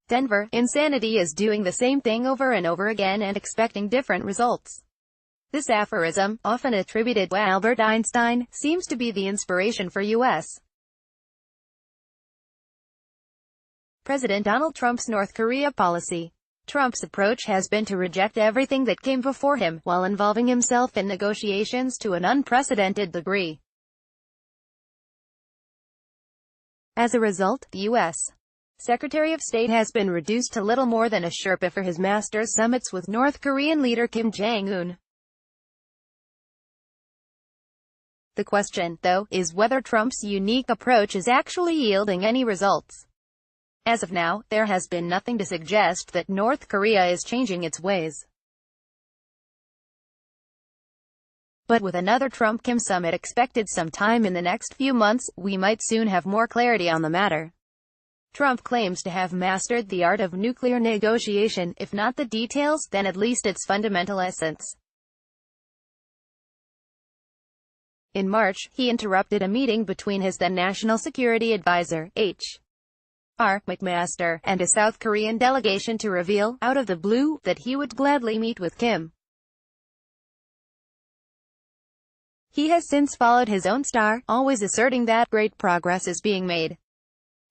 Denver, insanity is doing the same thing over and over again and expecting different results. This aphorism, often attributed to Albert Einstein, seems to be the inspiration for U.S. President Donald Trump's North Korea policy. Trump's approach has been to reject everything that came before him, while involving himself in negotiations to an unprecedented degree. As a result, the U.S. Secretary of State has been reduced to little more than a Sherpa for his master's summits with North Korean leader Kim Jong-un. The question, though, is whether Trump's unique approach is actually yielding any results. As of now, there has been nothing to suggest that North Korea is changing its ways. But with another Trump-Kim summit expected sometime in the next few months, we might soon have more clarity on the matter. Trump claims to have mastered the art of nuclear negotiation, if not the details, then at least its fundamental essence. In March, he interrupted a meeting between his then National Security Advisor, H.R. McMaster, and a South Korean delegation to reveal, out of the blue, that he would gladly meet with Kim. He has since followed his own star, always asserting that great progress is being made.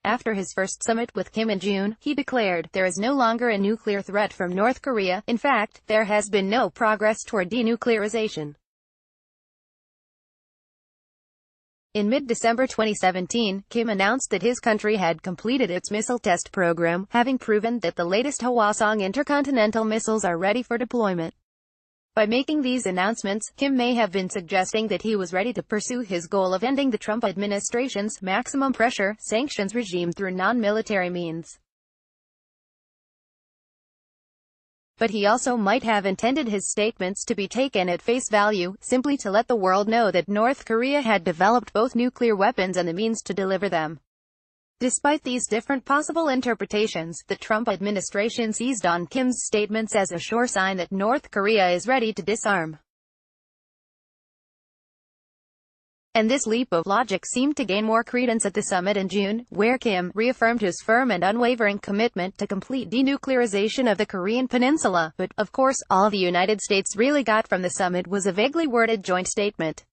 After his first summit with Kim in June, he declared, "There is no longer a nuclear threat from North Korea. In fact, there has been no progress toward denuclearization." In mid-December 2017, Kim announced that his country had completed its missile test program, having proven that the latest Hwasong intercontinental missiles are ready for deployment. By making these announcements, Kim may have been suggesting that he was ready to pursue his goal of ending the Trump administration's maximum pressure sanctions regime through non-military means. But he also might have intended his statements to be taken at face value, simply to let the world know that North Korea had developed both nuclear weapons and the means to deliver them. Despite these different possible interpretations, the Trump administration seized on Kim's statements as a sure sign that North Korea is ready to disarm. And this leap of logic seemed to gain more credence at the summit in June, where Kim reaffirmed his firm and unwavering commitment to complete denuclearization of the Korean peninsula. But, of course, all the United States really got from the summit was a vaguely worded joint statement.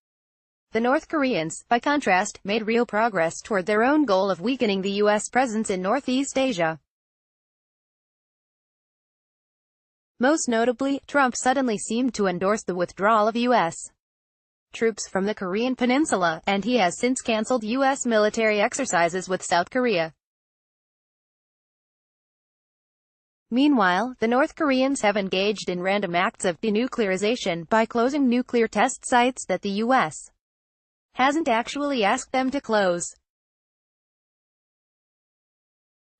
The North Koreans, by contrast, made real progress toward their own goal of weakening the U.S. presence in Northeast Asia. Most notably, Trump suddenly seemed to endorse the withdrawal of U.S. troops from the Korean peninsula, and he has since canceled U.S. military exercises with South Korea. Meanwhile, the North Koreans have engaged in random acts of denuclearization by closing nuclear test sites that the U.S. hasn't actually asked them to close.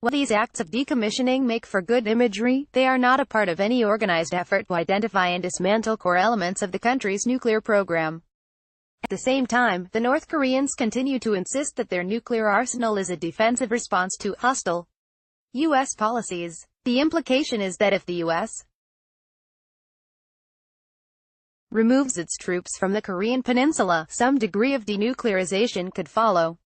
While these acts of decommissioning make for good imagery, they are not a part of any organized effort to identify and dismantle core elements of the country's nuclear program. At the same time, the North Koreans continue to insist that their nuclear arsenal is a defensive response to hostile U.S. policies. The implication is that if the U.S. removes its troops from the Korean peninsula, some degree of denuclearization could follow.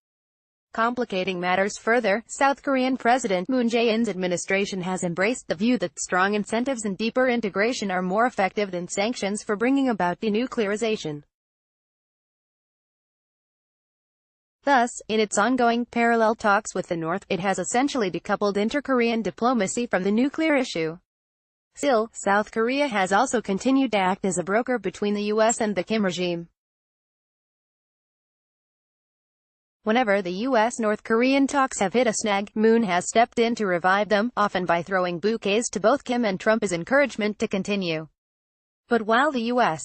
Complicating matters further, South Korean President Moon Jae-in's administration has embraced the view that strong incentives and deeper integration are more effective than sanctions for bringing about denuclearization. Thus, in its ongoing parallel talks with the North, it has essentially decoupled inter-Korean diplomacy from the nuclear issue. Still, South Korea has also continued to act as a broker between the U.S. and the Kim regime. Whenever the U.S.-North Korean talks have hit a snag, Moon has stepped in to revive them, often by throwing bouquets to both Kim and Trump as encouragement to continue. But while the U.S.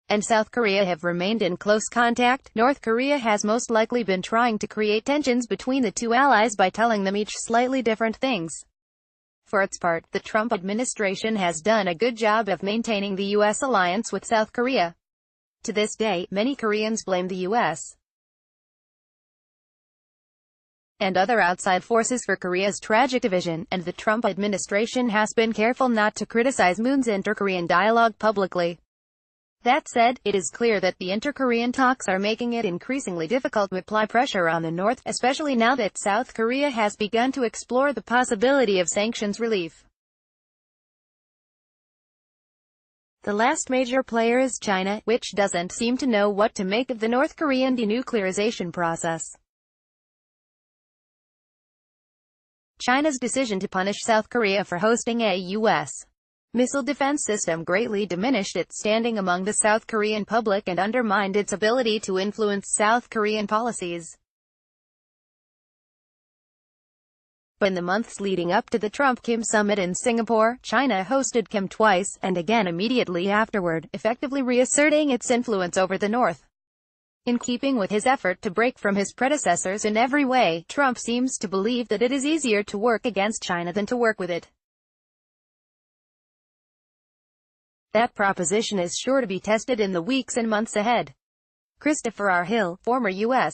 and South Korea have remained in close contact, North Korea has most likely been trying to create tensions between the two allies by telling them each slightly different things. For its part, the Trump administration has done a good job of maintaining the U.S. alliance with South Korea. To this day, many Koreans blame the U.S. and other outside forces for Korea's tragic division, and the Trump administration has been careful not to criticize Moon's inter-Korean dialogue publicly. That said, it is clear that the inter-Korean talks are making it increasingly difficult to apply pressure on the North, especially now that South Korea has begun to explore the possibility of sanctions relief. The last major player is China, which doesn't seem to know what to make of the North Korean denuclearization process. China's decision to punish South Korea for hosting a U.S. missile defense system greatly diminished its standing among the South Korean public and undermined its ability to influence South Korean policies. In the months leading up to the Trump-Kim summit in Singapore, China hosted Kim twice, and again immediately afterward, effectively reasserting its influence over the North. In keeping with his effort to break from his predecessors in every way, Trump seems to believe that it is easier to work against China than to work with it. That proposition is sure to be tested in the weeks and months ahead. Christopher R. Hill, former U.S.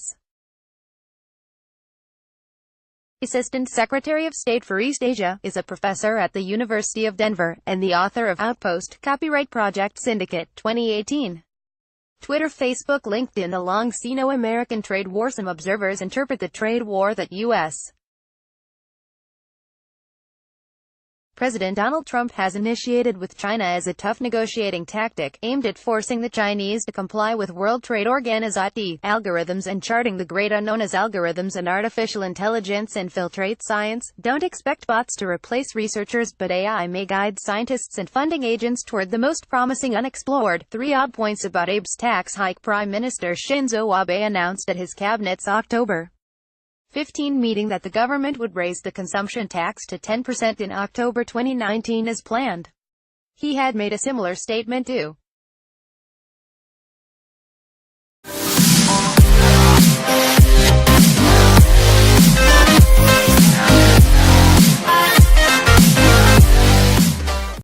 Assistant Secretary of State for East Asia, is a professor at the University of Denver, and the author of Outpost, Copyright Project Syndicate, 2018. Twitter, Facebook, LinkedIn. Along Sino-American trade war. Some observers interpret the trade war that U.S. President Donald Trump has initiated with China as a tough negotiating tactic, aimed at forcing the Chinese to comply with World Trade Organization algorithms and charting the great unknown. As algorithms and artificial intelligence infiltrate science, don't expect bots to replace researchers, but AI may guide scientists and funding agents toward the most promising unexplored. 3 odd points about Abe's tax hike. Prime Minister Shinzo Abe announced at his cabinet's October 15 meeting that the government would raise the consumption tax to 10% in October 2019 as planned. He had made a similar statement to